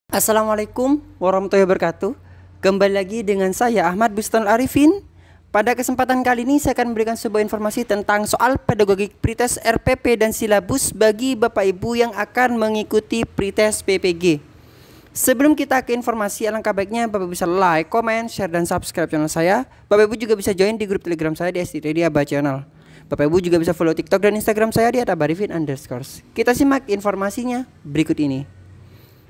Assalamualaikum warahmatullahi wabarakatuh. Kembali lagi dengan saya Ahmad Bustonul Arifin. Pada kesempatan kali ini saya akan memberikan sebuah informasi tentang soal pedagogik pretest RPP dan silabus bagi Bapak Ibu yang akan mengikuti pretest PPG. Sebelum kita ke informasi, alangkah baiknya Bapak Ibu bisa like, comment, share, dan subscribe channel saya. Bapak Ibu juga bisa join di grup Telegram saya di STReadyAba Channel. Bapak Ibu juga bisa follow TikTok dan Instagram saya di @abarifin_. Kita simak informasinya berikut ini.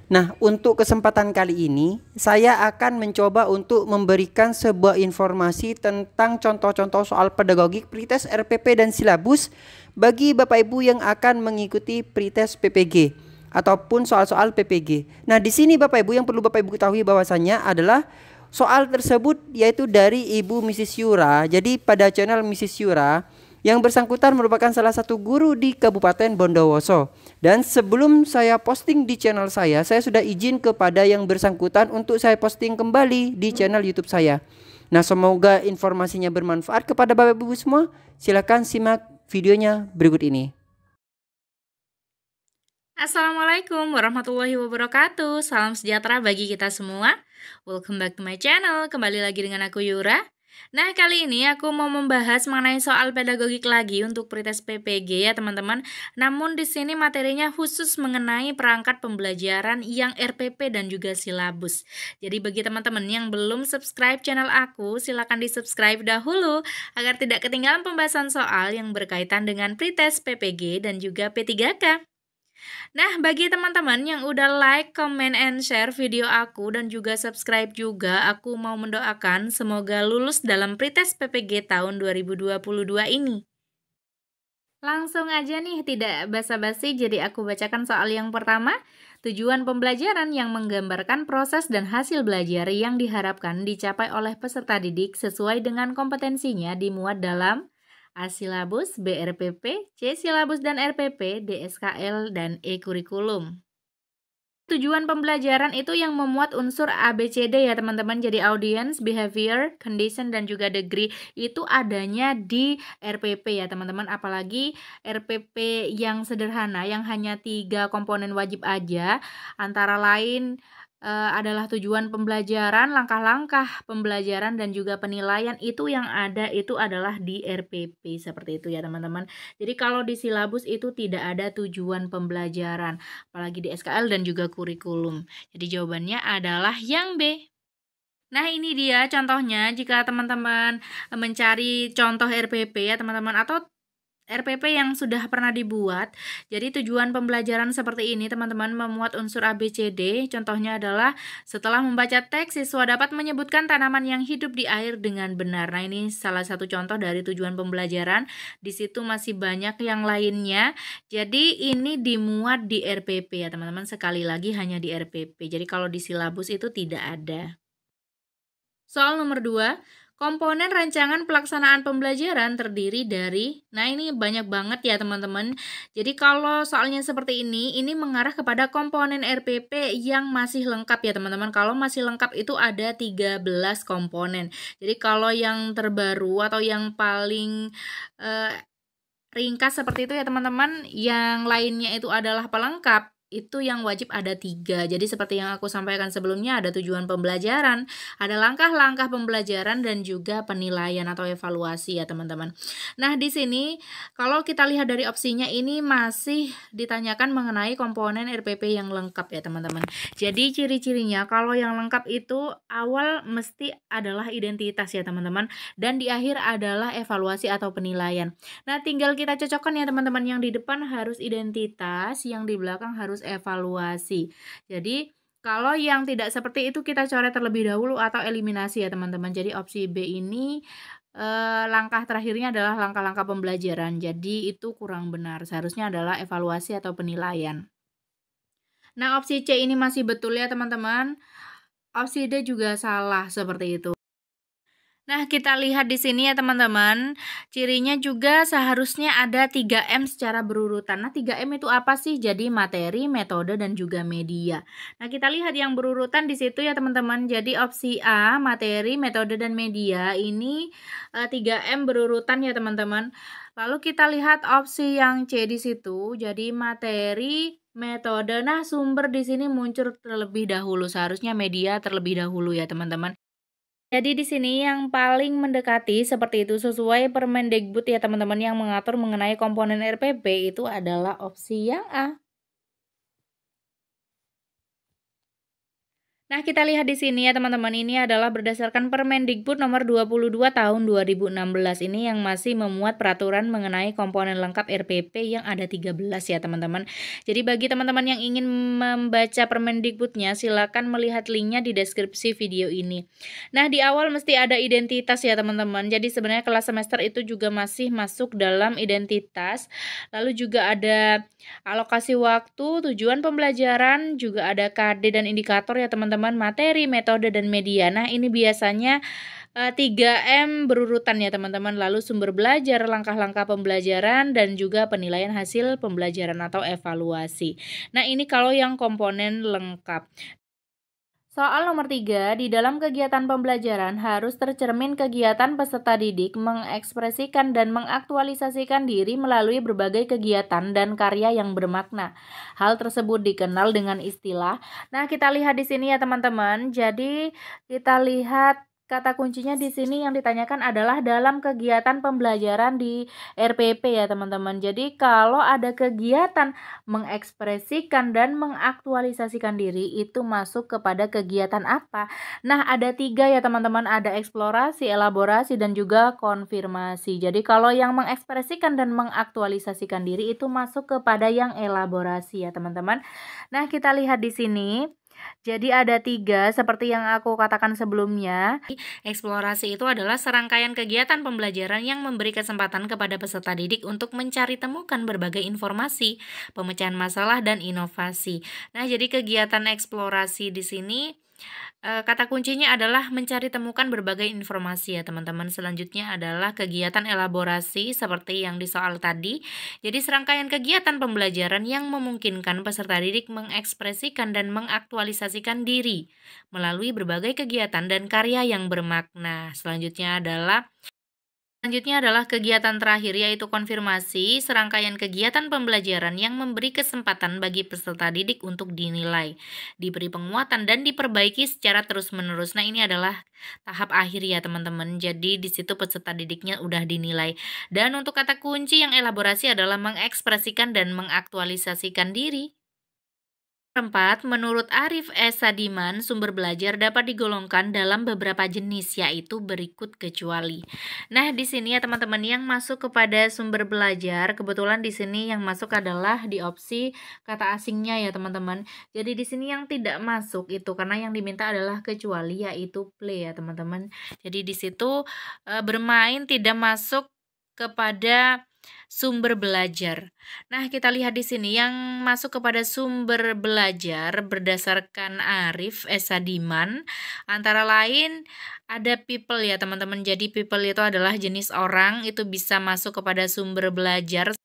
Nah, untuk kesempatan kali ini saya akan mencoba untuk memberikan sebuah informasi tentang contoh-contoh soal pedagogik pretest RPP dan silabus bagi Bapak Ibu yang akan mengikuti pretest PPG ataupun soal-soal PPG. Nah, di sini Bapak Ibu yang perlu Bapak Ibu ketahui bahwasannya adalah soal tersebut yaitu dari Ibu Mrs. Yura. Jadi pada channel Mrs. Yura yang bersangkutan merupakan salah satu guru di Kabupaten Bondowoso. Dan sebelum saya posting di channel saya sudah izin kepada yang bersangkutan untuk saya posting kembali di channel YouTube saya. Nah, semoga informasinya bermanfaat kepada Bapak Ibu semua. Silakan simak videonya berikut ini. Assalamualaikum warahmatullahi wabarakatuh. Salam sejahtera bagi kita semua. Welcome back to my channel. Kembali lagi dengan aku Yura. Nah, kali ini aku mau membahas mengenai soal pedagogik lagi untuk pretest PPG ya teman-teman. Namun di sini materinya khusus mengenai perangkat pembelajaran yang RPP dan juga silabus. Jadi bagi teman-teman yang belum subscribe channel aku, silakan di-subscribe dahulu agar tidak ketinggalan pembahasan soal yang berkaitan dengan pretest PPG dan juga P3K. Nah, bagi teman-teman yang udah like, comment, and share video aku dan juga subscribe juga, aku mau mendoakan semoga lulus dalam pretest PPG tahun 2022 ini. Langsung aja nih, tidak basa-basi, jadi aku bacakan soal yang pertama. Tujuan pembelajaran yang menggambarkan proses dan hasil belajar yang diharapkan dicapai oleh peserta didik sesuai dengan kompetensinya dimuat dalam A. Silabus, B. RPP, C. Silabus dan RPP, D. SKL, dan E. Kurikulum. Tujuan pembelajaran itu yang memuat unsur ABCD ya teman-teman. Jadi audience, behavior, condition, dan juga degree itu adanya di RPP ya teman-teman. Apalagi RPP yang sederhana yang hanya 3 komponen wajib aja, antara lain adalah tujuan pembelajaran, langkah-langkah pembelajaran, dan juga penilaian. Itu yang ada itu adalah di RPP, seperti itu ya teman-teman. Jadi kalau di silabus itu tidak ada tujuan pembelajaran, apalagi di SKL dan juga kurikulum. Jadi jawabannya adalah yang B. Nah, ini dia contohnya jika teman-teman mencari contoh RPP ya teman-teman, atau RPP yang sudah pernah dibuat. Jadi tujuan pembelajaran seperti ini teman-teman memuat unsur ABCD. Contohnya adalah setelah membaca teks, siswa dapat menyebutkan tanaman yang hidup di air dengan benar. Nah, ini salah satu contoh dari tujuan pembelajaran. Di situ masih banyak yang lainnya. Jadi ini dimuat di RPP ya teman-teman. Sekali lagi hanya di RPP. Jadi kalau di silabus itu tidak ada. Soal nomor 2. Komponen rancangan pelaksanaan pembelajaran terdiri dari, nah ini banyak banget ya teman-teman. Jadi kalau soalnya seperti ini mengarah kepada komponen RPP yang masih lengkap ya teman-teman. Kalau masih lengkap itu ada 13 komponen. Jadi kalau yang terbaru atau yang paling ringkas seperti itu ya teman-teman, yang lainnya itu adalah pelengkap. Itu yang wajib ada 3. Jadi seperti yang aku sampaikan sebelumnya, ada tujuan pembelajaran, ada langkah-langkah pembelajaran, dan juga penilaian atau evaluasi ya teman-teman. Nah, di sini kalau kita lihat dari opsinya ini masih ditanyakan mengenai komponen RPP yang lengkap ya teman-teman. Jadi ciri-cirinya kalau yang lengkap itu awal mesti adalah identitas ya teman-teman, dan di akhir adalah evaluasi atau penilaian. Nah, tinggal kita cocokkan ya teman-teman, yang di depan harus identitas, yang di belakang harus evaluasi. Jadi kalau yang tidak seperti itu kita coret terlebih dahulu atau eliminasi ya teman-teman. Jadi opsi B ini langkah terakhirnya adalah langkah-langkah pembelajaran. Jadi itu kurang benar. Seharusnya adalah evaluasi atau penilaian. Nah, opsi C ini masih betul ya teman-teman. Opsi D juga salah seperti itu. Nah, kita lihat di sini ya teman-teman, cirinya juga seharusnya ada 3M secara berurutan. Nah, 3M itu apa sih? Jadi materi, metode, dan juga media. Nah, kita lihat yang berurutan di situ ya teman-teman. Jadi opsi A, materi, metode, dan media ini 3M berurutan ya teman-teman. Lalu kita lihat opsi yang C di situ, jadi materi, metode. Nah, sumber di sini muncul terlebih dahulu. Seharusnya media terlebih dahulu ya teman-teman. Jadi di sini yang paling mendekati seperti itu sesuai Permendikbud ya teman-teman yang mengatur mengenai komponen RPP itu adalah opsi yang A. Nah, kita lihat di sini ya teman-teman, ini adalah berdasarkan Permendikbud nomor 22 tahun 2016 ini yang masih memuat peraturan mengenai komponen lengkap RPP yang ada 13 ya teman-teman. Jadi bagi teman-teman yang ingin membaca Permendikbudnya silakan melihat linknya di deskripsi video ini. Nah, di awal mesti ada identitas ya teman-teman. Jadi sebenarnya kelas semester itu juga masih masuk dalam identitas. Lalu juga ada alokasi waktu, tujuan pembelajaran, juga ada KD dan indikator ya teman-teman, materi, metode, dan media. Nah, ini biasanya 3M berurutan ya teman-teman. Lalu sumber belajar, langkah-langkah pembelajaran, dan juga penilaian hasil pembelajaran atau evaluasi. Nah, ini kalau yang komponen lengkap. Soal nomor 3, di dalam kegiatan pembelajaran harus tercermin kegiatan peserta didik mengekspresikan dan mengaktualisasikan diri melalui berbagai kegiatan dan karya yang bermakna. Hal tersebut dikenal dengan istilah. Nah, kita lihat di sini ya teman-teman. Jadi, kita lihat kata kuncinya di sini yang ditanyakan adalah dalam kegiatan pembelajaran di RPP ya teman-teman. Jadi, kalau ada kegiatan mengekspresikan dan mengaktualisasikan diri itu masuk kepada kegiatan apa? Nah, ada 3 ya teman-teman, ada eksplorasi, elaborasi, dan juga konfirmasi. Jadi kalau yang mengekspresikan dan mengaktualisasikan diri itu masuk kepada yang elaborasi ya teman-teman. Nah, kita lihat di sini. Jadi ada 3 seperti yang aku katakan sebelumnya. Eksplorasi itu adalah serangkaian kegiatan pembelajaran yang memberi kesempatan kepada peserta didik untuk mencari temukan berbagai informasi, pemecahan masalah, dan inovasi. Nah, jadi kegiatan eksplorasi di sini kata kuncinya adalah mencari temukan berbagai informasi ya teman-teman. Selanjutnya adalah kegiatan elaborasi seperti yang di soal tadi. Jadi serangkaian kegiatan pembelajaran yang memungkinkan peserta didik mengekspresikan dan mengaktualisasikan diri melalui berbagai kegiatan dan karya yang bermakna. Selanjutnya adalah kegiatan terakhir yaitu konfirmasi, serangkaian kegiatan pembelajaran yang memberi kesempatan bagi peserta didik untuk dinilai, diberi penguatan, dan diperbaiki secara terus-menerus. Nah, ini adalah tahap akhir ya teman-teman. Jadi di situ peserta didiknya udah dinilai. Dan untuk kata kunci yang elaborasi adalah mengekspresikan dan mengaktualisasikan diri. 4. Menurut Arif S. Sadiman, sumber belajar dapat digolongkan dalam beberapa jenis, yaitu berikut kecuali. Nah, di sini ya teman-teman yang masuk kepada sumber belajar, kebetulan di sini yang masuk adalah di opsi kata asingnya ya teman-teman. Jadi di sini yang tidak masuk itu karena yang diminta adalah kecuali, yaitu play ya teman-teman. Jadi di situ bermain tidak masuk kepada sumber belajar. Nah, kita lihat di sini yang masuk kepada sumber belajar berdasarkan Arif S. Sadiman antara lain ada people ya teman-teman. Jadi people itu adalah jenis orang, itu bisa masuk kepada sumber belajar.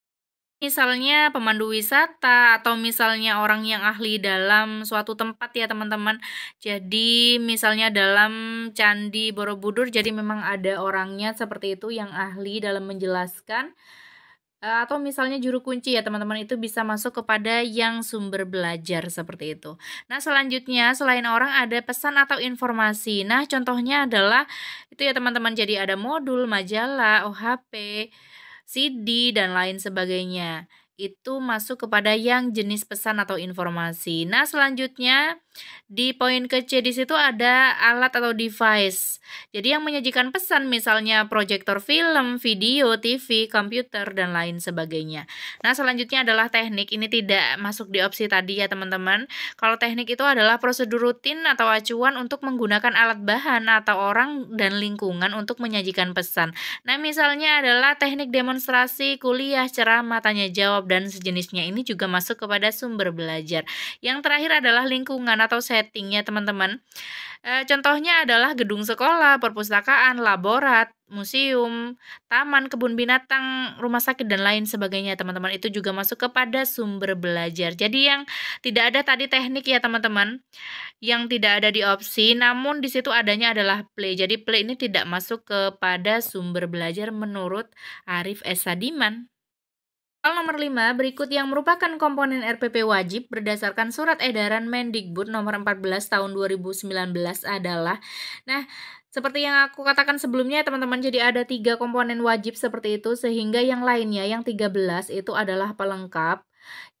Misalnya pemandu wisata atau misalnya orang yang ahli dalam suatu tempat ya teman-teman. Jadi misalnya dalam Candi Borobudur, jadi memang ada orangnya seperti itu yang ahli dalam menjelaskan. Atau misalnya juru kunci ya teman-teman, itu bisa masuk kepada yang sumber belajar seperti itu. Nah, selanjutnya selain orang ada pesan atau informasi. Nah, contohnya adalah itu ya teman-teman, jadi ada modul, majalah, OHP, CD, dan lain sebagainya. Itu masuk kepada yang jenis pesan atau informasi. Nah, selanjutnya di poin ke C di situ ada alat atau device. Jadi yang menyajikan pesan misalnya proyektor film, video, TV, komputer, dan lain sebagainya. Nah, selanjutnya adalah teknik. Ini tidak masuk di opsi tadi ya teman-teman. Kalau teknik itu adalah prosedur rutin atau acuan untuk menggunakan alat bahan atau orang dan lingkungan untuk menyajikan pesan. Nah, misalnya adalah teknik demonstrasi, kuliah, ceramah, tanya jawab, jawab dan sejenisnya ini juga masuk kepada sumber belajar. Yang terakhir adalah lingkungan atau setting ya teman-teman. Contohnya adalah gedung sekolah, perpustakaan, laborat, museum, taman, kebun binatang, rumah sakit, dan lain sebagainya teman-teman. Itu juga masuk kepada sumber belajar. Jadi yang tidak ada tadi teknik ya teman-teman, yang tidak ada di opsi, namun di situ adanya adalah play. Jadi play ini tidak masuk kepada sumber belajar menurut Arif S. Sadiman. Soal nomor 5, berikut yang merupakan komponen RPP wajib berdasarkan Surat Edaran Mendikbud nomor 14 tahun 2019 adalah, nah, seperti yang aku katakan sebelumnya teman-teman, jadi ada 3 komponen wajib seperti itu, sehingga yang lainnya, yang 13 itu adalah pelengkap.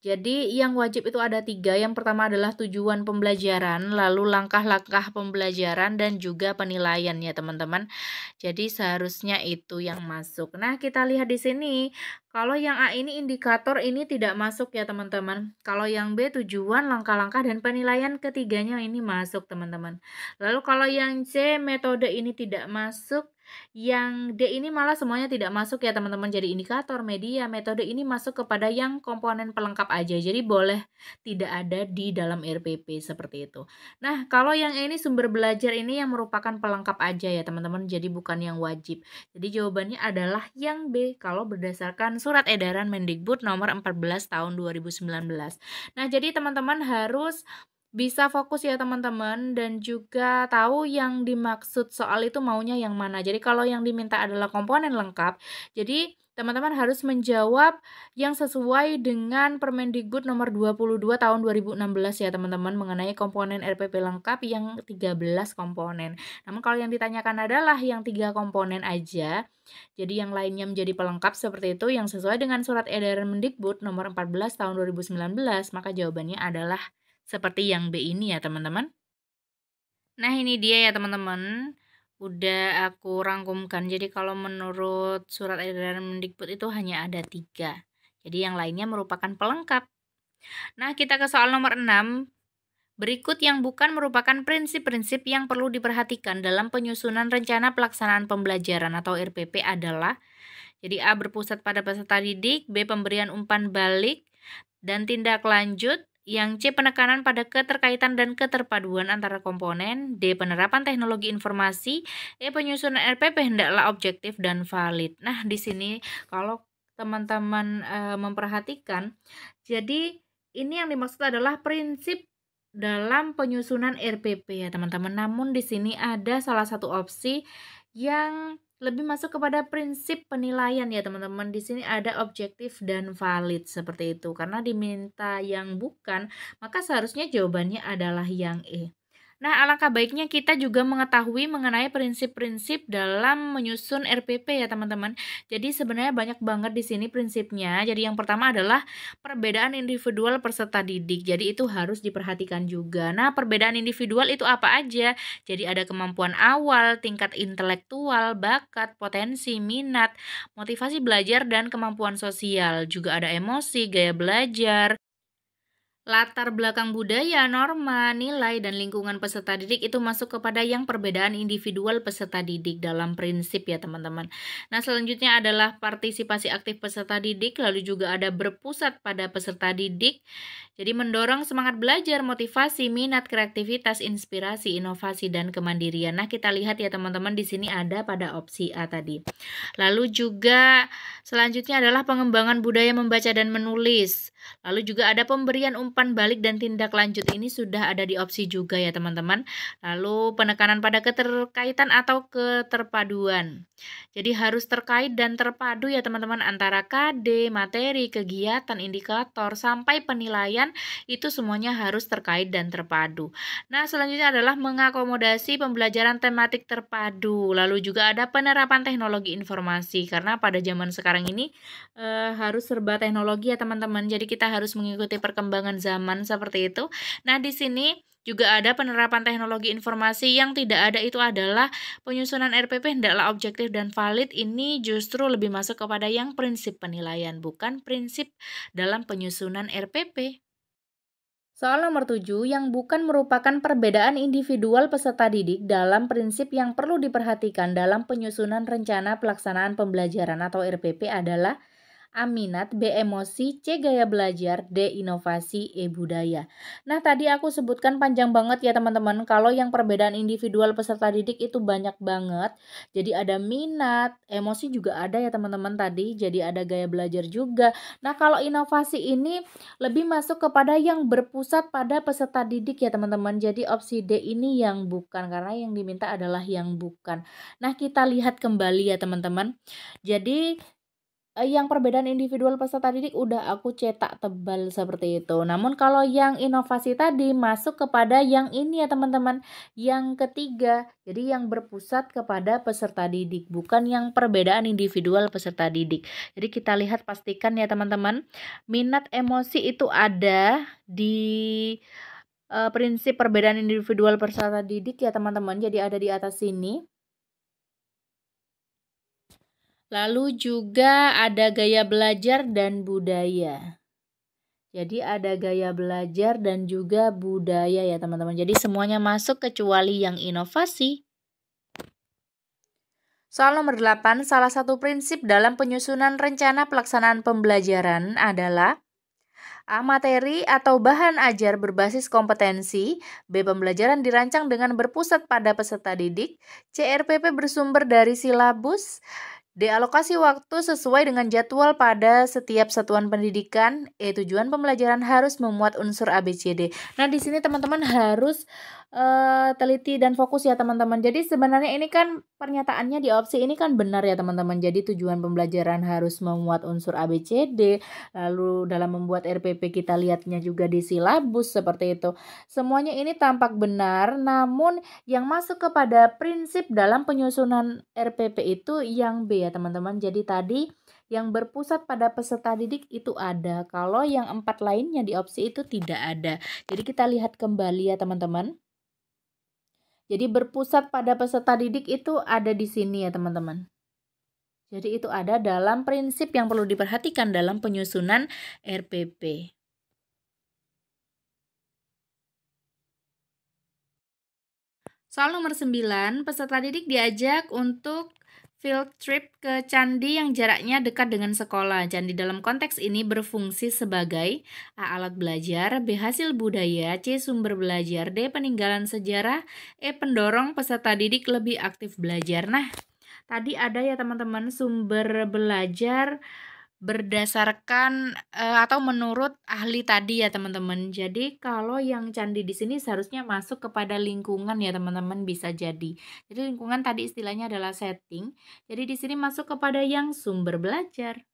Jadi yang wajib itu ada 3, yang pertama adalah tujuan pembelajaran, lalu langkah-langkah pembelajaran, dan juga penilaian ya teman-teman. Jadi seharusnya itu yang masuk. Nah kita lihat di sini, kalau yang A ini indikator ini tidak masuk ya teman-teman. Kalau yang B tujuan, langkah-langkah, dan penilaian, ketiganya ini masuk teman-teman. Lalu kalau yang C metode ini tidak masuk. Yang D ini malah semuanya tidak masuk ya teman-teman. Jadi indikator, media, metode ini masuk kepada yang komponen pelengkap aja. Jadi boleh tidak ada di dalam RPP seperti itu. Nah, kalau yang ini sumber belajar ini yang merupakan pelengkap aja ya teman-teman. Jadi bukan yang wajib. Jadi jawabannya adalah yang B kalau berdasarkan Surat Edaran Mendikbud nomor 14 tahun 2019. Nah, jadi teman-teman harus bisa fokus ya teman-teman, dan juga tahu yang dimaksud soal itu maunya yang mana. Jadi kalau yang diminta adalah komponen lengkap, jadi teman-teman harus menjawab yang sesuai dengan Permendikbud nomor 22 tahun 2016 ya teman-teman, mengenai komponen RPP lengkap yang 13 komponen. Namun kalau yang ditanyakan adalah yang 3 komponen aja, jadi yang lainnya menjadi pelengkap seperti itu yang sesuai dengan Surat Edaran Mendikbud nomor 14 tahun 2019, maka jawabannya adalah seperti yang B ini ya teman-teman. Nah ini dia ya teman-teman, udah aku rangkumkan. Jadi kalau menurut Surat Edaran Mendikbud itu hanya ada 3. Jadi yang lainnya merupakan pelengkap. Nah kita ke soal nomor 6. Berikut yang bukan merupakan prinsip-prinsip yang perlu diperhatikan dalam penyusunan rencana pelaksanaan pembelajaran atau RPP adalah, jadi A berpusat pada peserta didik, B pemberian umpan balik dan tindak lanjut, yang C penekanan pada keterkaitan dan keterpaduan antara komponen, D penerapan teknologi informasi, E penyusunan RPP hendaklah objektif dan valid. Nah, di sini kalau teman-teman memperhatikan, jadi ini yang dimaksud adalah prinsip dalam penyusunan RPP ya teman-teman. Namun di sini ada salah satu opsi yang lebih masuk kepada prinsip penilaian ya teman-teman. Di sini ada objektif dan valid seperti itu. Karena diminta yang bukan, maka seharusnya jawabannya adalah yang E. Nah, alangkah baiknya kita juga mengetahui mengenai prinsip-prinsip dalam menyusun RPP ya teman-teman. Jadi sebenarnya banyak banget di sini prinsipnya. Jadi yang pertama adalah perbedaan individual peserta didik. Jadi itu harus diperhatikan juga. Nah, perbedaan individual itu apa aja? Jadi ada kemampuan awal, tingkat intelektual, bakat, potensi, minat, motivasi belajar, dan kemampuan sosial. Juga ada emosi, gaya belajar, latar belakang budaya, norma, nilai, dan lingkungan peserta didik itu masuk kepada yang perbedaan individual peserta didik dalam prinsip ya teman-teman. Nah selanjutnya adalah partisipasi aktif peserta didik, lalu juga ada berpusat pada peserta didik. Jadi mendorong semangat belajar, motivasi, minat, kreativitas, inspirasi, inovasi, dan kemandirian. Nah kita lihat ya teman-teman, di sini ada pada opsi A tadi. Lalu juga selanjutnya adalah pengembangan budaya membaca dan menulis. Lalu juga ada pemberian umpan balik dan tindak lanjut, ini sudah ada di opsi juga ya teman-teman. Lalu penekanan pada keterkaitan atau keterpaduan. Jadi harus terkait dan terpadu ya teman-teman antara KD, materi, kegiatan, indikator, sampai penilaian, itu semuanya harus terkait dan terpadu. Nah selanjutnya adalah mengakomodasi pembelajaran tematik terpadu. Lalu juga ada penerapan teknologi informasi, karena pada zaman sekarang ini harus serba teknologi ya teman-teman. Jadi kita harus mengikuti perkembangan zaman seperti itu. Nah, di sini juga ada penerapan teknologi informasi. Yang tidak ada itu adalah penyusunan RPP hendaklah objektif dan valid. Ini justru lebih masuk kepada yang prinsip penilaian, bukan prinsip dalam penyusunan RPP. Soal nomor 7, yang bukan merupakan perbedaan individual peserta didik dalam prinsip yang perlu diperhatikan dalam penyusunan rencana pelaksanaan pembelajaran atau RPP adalah A. Minat, B. Emosi, C. Gaya belajar, D. Inovasi, E. Budaya. Nah, tadi aku sebutkan panjang banget ya teman-teman. Kalau yang perbedaan individual peserta didik itu banyak banget. Jadi ada minat, emosi juga ada ya teman-teman tadi. Jadi ada gaya belajar juga. Nah, kalau inovasi ini lebih masuk kepada yang berpusat pada peserta didik ya teman-teman. Jadi opsi D ini yang bukan, karena yang diminta adalah yang bukan. Nah, kita lihat kembali ya teman-teman. Jadi yang perbedaan individual peserta didik udah aku cetak tebal seperti itu. Namun kalau yang inovasi tadi masuk kepada yang ini ya teman-teman, yang ketiga. Jadi yang berpusat kepada peserta didik, bukan yang perbedaan individual peserta didik. Jadi kita lihat, pastikan ya teman-teman, minat emosi itu ada di prinsip perbedaan individual peserta didik ya teman-teman. Jadi ada di atas sini. Lalu juga ada gaya belajar dan budaya. Jadi ada gaya belajar dan juga budaya ya teman-teman. Jadi semuanya masuk kecuali yang inovasi. Soal nomor 8, salah satu prinsip dalam penyusunan rencana pelaksanaan pembelajaran adalah A. Materi atau bahan ajar berbasis kompetensi. B. Pembelajaran dirancang dengan berpusat pada peserta didik. C. RPP bersumber dari silabus. D. Alokasi waktu sesuai dengan jadwal pada setiap satuan pendidikan. E. Tujuan pembelajaran harus memuat unsur ABCD. Nah, di sini teman-teman harus teliti dan fokus ya teman-teman. Jadi sebenarnya ini kan pernyataannya di opsi ini kan benar ya teman-teman. Jadi tujuan pembelajaran harus memuat unsur ABCD. Lalu dalam membuat RPP kita lihatnya juga di silabus seperti itu. Semuanya ini tampak benar, namun yang masuk kepada prinsip dalam penyusunan RPP itu yang B ya teman-teman. Jadi tadi yang berpusat pada peserta didik itu ada. Kalau yang 4 lainnya di opsi itu tidak ada. Jadi kita lihat kembali ya teman-teman. Jadi berpusat pada peserta didik itu ada di sini ya teman-teman. Jadi itu ada dalam prinsip yang perlu diperhatikan dalam penyusunan RPP. Soal nomor 9, peserta didik diajak untuk field trip ke candi yang jaraknya dekat dengan sekolah. Candi dalam konteks ini berfungsi sebagai A. Alat belajar, B. Hasil budaya, C. Sumber belajar, D. Peninggalan sejarah, E. Pendorong peserta didik lebih aktif belajar. Nah, tadi ada ya teman-teman, sumber belajar berdasarkan atau menurut ahli tadi ya teman-teman. Jadi kalau yang candi di sini seharusnya masuk kepada lingkungan ya teman-teman, bisa jadi. Jadi lingkungan tadi istilahnya adalah setting. Jadi di sini masuk kepada yang sumber belajar.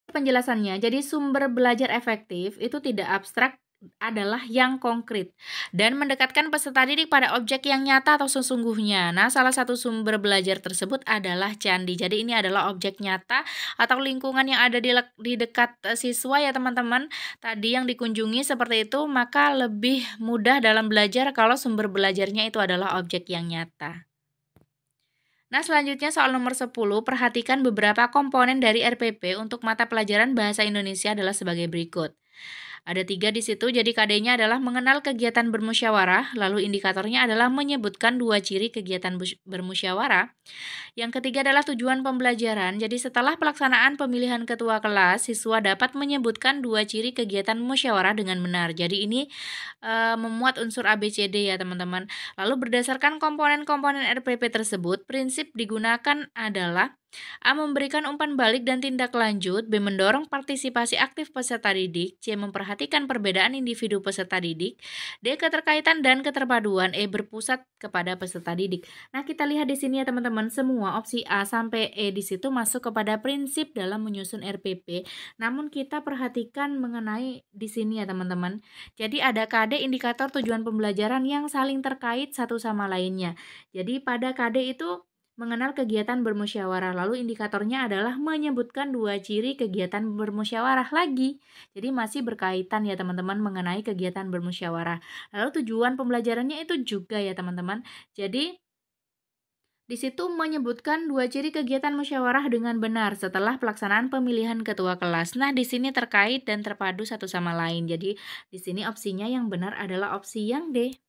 Penjelasannya, jadi sumber belajar efektif itu tidak abstrak, adalah yang konkret dan mendekatkan peserta didik pada objek yang nyata atau sesungguhnya. Nah, salah satu sumber belajar tersebut adalah candi. Jadi ini adalah objek nyata atau lingkungan yang ada di dekat siswa ya teman-teman. Tadi yang dikunjungi seperti itu, maka lebih mudah dalam belajar kalau sumber belajarnya itu adalah objek yang nyata. Nah, selanjutnya soal nomor 10, perhatikan beberapa komponen dari RPP untuk mata pelajaran Bahasa Indonesia adalah sebagai berikut. Ada 3 di situ, jadi KD-nya adalah mengenal kegiatan bermusyawarah, lalu indikatornya adalah menyebutkan 2 ciri kegiatan bermusyawarah. Yang ketiga adalah tujuan pembelajaran, jadi setelah pelaksanaan pemilihan ketua kelas, siswa dapat menyebutkan 2 ciri kegiatan musyawarah dengan benar. Jadi ini memuat unsur ABCD ya teman-teman. Lalu berdasarkan komponen-komponen RPP tersebut, prinsip digunakan adalah A. Memberikan umpan balik dan tindak lanjut. B. Mendorong partisipasi aktif peserta didik. C. Memperhatikan perbedaan individu peserta didik. D. Keterkaitan dan keterpaduan. E. Berpusat kepada peserta didik. Nah, kita lihat di sini ya teman-teman, semua opsi A sampai E di situ masuk kepada prinsip dalam menyusun RPP. Namun kita perhatikan mengenai di sini ya teman-teman. Jadi ada KD, indikator tujuan pembelajaran, yang saling terkait satu sama lainnya. Jadi pada KD itu mengenal kegiatan bermusyawarah, lalu indikatornya adalah menyebutkan 2 ciri kegiatan bermusyawarah lagi. Jadi masih berkaitan ya teman-teman mengenai kegiatan bermusyawarah. Lalu tujuan pembelajarannya itu juga ya teman-teman. Jadi di situ menyebutkan 2 ciri kegiatan musyawarah dengan benar setelah pelaksanaan pemilihan ketua kelas. Nah, di sini terkait dan terpadu satu sama lain. Jadi di sini opsinya yang benar adalah opsi yang D.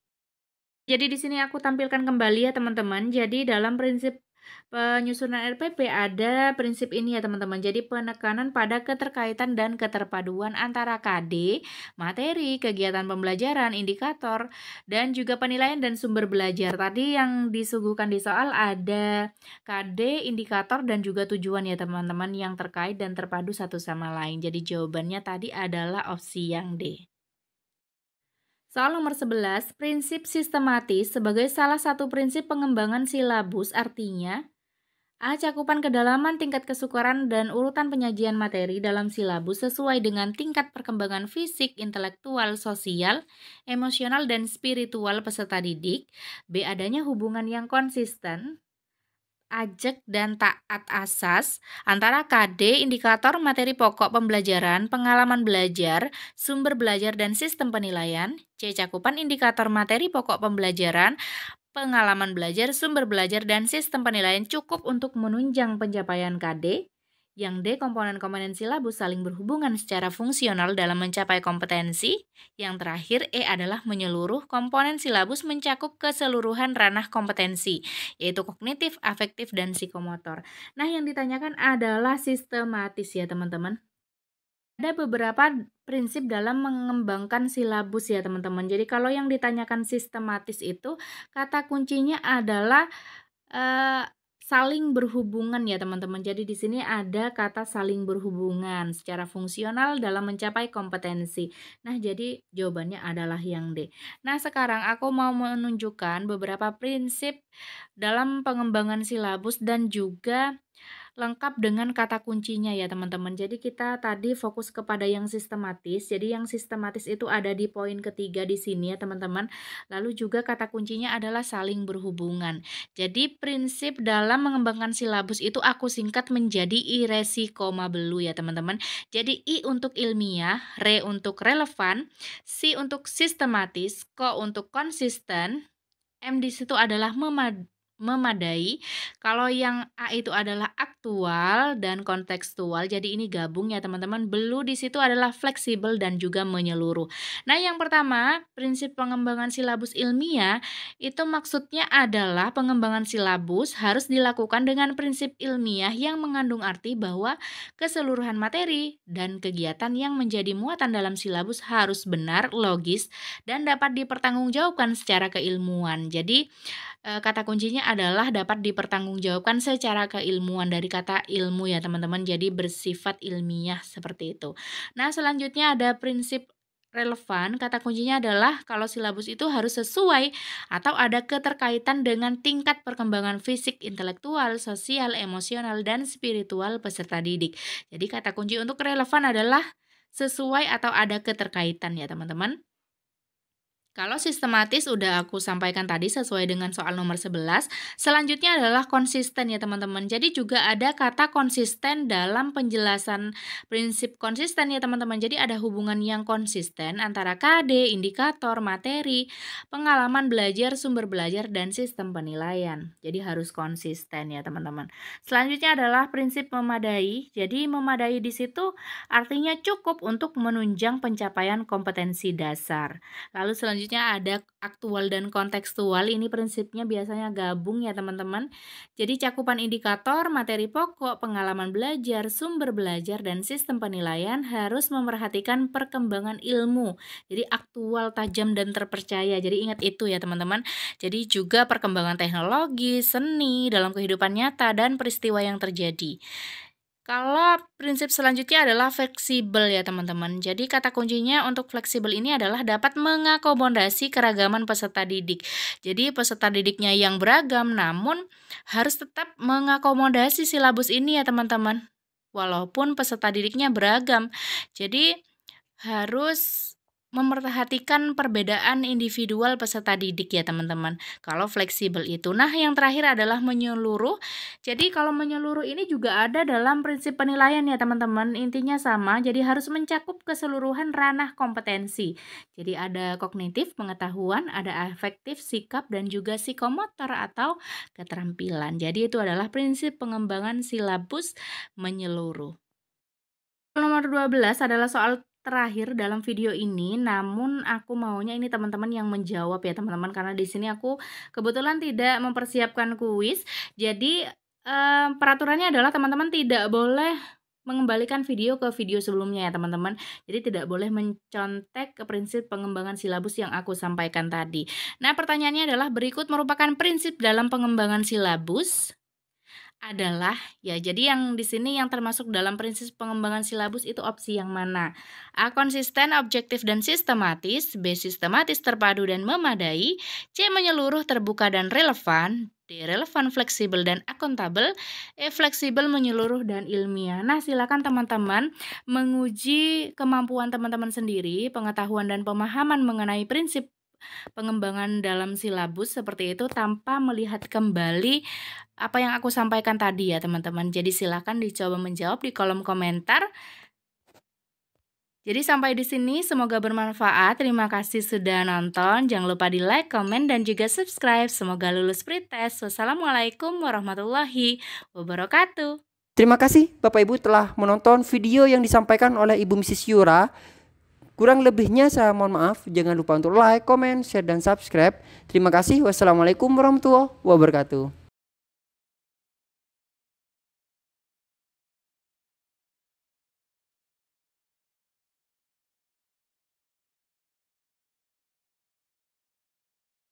Jadi di sini aku tampilkan kembali ya teman-teman. Jadi dalam prinsip penyusunan RPP ada prinsip ini ya teman-teman. Jadi penekanan pada keterkaitan dan keterpaduan antara KD, materi, kegiatan pembelajaran, indikator, dan juga penilaian dan sumber belajar. Tadi yang disuguhkan di soal ada KD, indikator, dan juga tujuan ya teman-teman yang terkait dan terpadu satu sama lain. Jadi jawabannya tadi adalah opsi yang D. Soal nomor 11, prinsip sistematis sebagai salah satu prinsip pengembangan silabus artinya A. Cakupan kedalaman tingkat kesukaran dan urutan penyajian materi dalam silabus sesuai dengan tingkat perkembangan fisik, intelektual, sosial, emosional, dan spiritual peserta didik. B. Adanya hubungan yang konsisten, ajek dan taat asas antara KD, indikator materi pokok pembelajaran, pengalaman belajar, sumber belajar, dan sistem penilaian. C. Cakupan indikator materi pokok pembelajaran, pengalaman belajar, sumber belajar, dan sistem penilaian cukup untuk menunjang pencapaian KD. Yang D. Komponen-komponen silabus saling berhubungan secara fungsional dalam mencapai kompetensi. Yang terakhir, E adalah menyeluruh. Komponen silabus mencakup keseluruhan ranah kompetensi, yaitu kognitif, afektif, dan psikomotor. Nah, yang ditanyakan adalah sistematis ya teman-teman. Ada beberapa prinsip dalam mengembangkan silabus ya teman-teman. Jadi kalau yang ditanyakan sistematis itu kata kuncinya adalah saling berhubungan ya teman-teman. Jadi di sini ada kata saling berhubungan secara fungsional dalam mencapai kompetensi. Nah, jadi jawabannya adalah yang D. Nah, sekarang aku mau menunjukkan beberapa prinsip dalam pengembangan silabus dan juga lengkap dengan kata kuncinya ya teman-teman. Jadi kita tadi fokus kepada yang sistematis. Jadi yang sistematis itu ada di poin ketiga di sini ya teman-teman. Lalu juga kata kuncinya adalah saling berhubungan. Jadi prinsip dalam mengembangkan silabus itu aku singkat menjadi I, resi, koma, belu ya teman-teman. Jadi I untuk ilmiah, re untuk relevan, si untuk sistematis, ko untuk konsisten, M di situ adalah memadai. Kalau yang A itu adalah aktual dan kontekstual. Jadi ini gabung ya teman-teman. Belu di situ adalah fleksibel dan juga menyeluruh. Nah, yang pertama, prinsip pengembangan silabus ilmiah itu maksudnya adalah pengembangan silabus harus dilakukan dengan prinsip ilmiah yang mengandung arti bahwa keseluruhan materi dan kegiatan yang menjadi muatan dalam silabus harus benar, logis, dan dapat dipertanggungjawabkan secara keilmuan. Jadi kata kuncinya adalah dapat dipertanggungjawabkan secara keilmuan dari kata ilmu ya teman-teman. Jadi bersifat ilmiah seperti itu. Nah, selanjutnya ada prinsip relevan. Kata kuncinya adalah kalau silabus itu harus sesuai atau ada keterkaitan dengan tingkat perkembangan fisik, intelektual, sosial, emosional, dan spiritual peserta didik. Jadi kata kunci untuk relevan adalah sesuai atau ada keterkaitan ya teman-teman. Kalau sistematis udah aku sampaikan tadi sesuai dengan soal nomor 11. Selanjutnya adalah konsisten ya teman-teman. Jadi juga ada kata konsisten dalam penjelasan prinsip konsisten ya teman-teman. Jadi ada hubungan yang konsisten antara KD, indikator, materi, pengalaman belajar, sumber belajar, dan sistem penilaian. Jadi harus konsisten ya teman-teman. Selanjutnya adalah prinsip memadai. Jadi memadai di situ artinya cukup untuk menunjang pencapaian kompetensi dasar. Lalu selanjutnya ada aktual dan kontekstual. Ini prinsipnya biasanya gabung ya teman-teman. Jadi cakupan indikator, materi pokok, pengalaman belajar, sumber belajar, dan sistem penilaian harus memerhatikan perkembangan ilmu. Jadi aktual, tajam, dan terpercaya. Jadi ingat itu ya teman-teman. Jadi juga perkembangan teknologi, seni dalam kehidupan nyata, dan peristiwa yang terjadi. Kalau prinsip selanjutnya adalah fleksibel ya teman-teman. Jadi kata kuncinya untuk fleksibel ini adalah dapat mengakomodasi keragaman peserta didik. Jadi peserta didiknya yang beragam namun harus tetap mengakomodasi silabus ini ya teman-teman. Walaupun peserta didiknya beragam. Jadi harus memperhatikan perbedaan individual peserta didik ya teman-teman. Kalau fleksibel itu. Nah, yang terakhir adalah menyeluruh. Jadi kalau menyeluruh ini juga ada dalam prinsip penilaian ya teman-teman. Intinya sama, jadi harus mencakup keseluruhan ranah kompetensi. Jadi ada kognitif, pengetahuan, ada afektif, sikap, dan juga psikomotor atau keterampilan. Jadi itu adalah prinsip pengembangan silabus menyeluruh. Nomor 12 adalah soal terakhir dalam video ini, namun aku maunya ini teman-teman yang menjawab ya teman-teman, karena di sini aku kebetulan tidak mempersiapkan kuis. Jadi peraturannya adalah teman-teman tidak boleh mengembalikan video ke video sebelumnya ya teman-teman. Jadi tidak boleh mencontek ke prinsip pengembangan silabus yang aku sampaikan tadi. Nah, pertanyaannya adalah berikut merupakan prinsip dalam pengembangan silabus adalah ya, jadi yang di sini yang termasuk dalam prinsip pengembangan silabus itu opsi yang mana? A. Konsisten, objektif dan sistematis. B. Sistematis, terpadu dan memadai. C. Menyeluruh, terbuka dan relevan. D. Relevan, fleksibel dan akuntabel. E. Fleksibel, menyeluruh dan ilmiah. Nah, silakan teman-teman menguji kemampuan teman-teman sendiri, pengetahuan dan pemahaman mengenai prinsip pengembangan dalam silabus seperti itu tanpa melihat kembali apa yang aku sampaikan tadi ya teman-teman. Jadi silakan dicoba menjawab di kolom komentar. Jadi sampai di sini semoga bermanfaat. Terima kasih sudah nonton. Jangan lupa di like, komen dan juga subscribe. Semoga lulus pretest. Wassalamualaikum warahmatullahi wabarakatuh. Terima kasih Bapak Ibu telah menonton video yang disampaikan oleh Ibu Mrs. Yura. Kurang lebihnya saya mohon maaf. Jangan lupa untuk like, komen, share, dan subscribe. Terima kasih. Wassalamualaikum warahmatullahi wabarakatuh.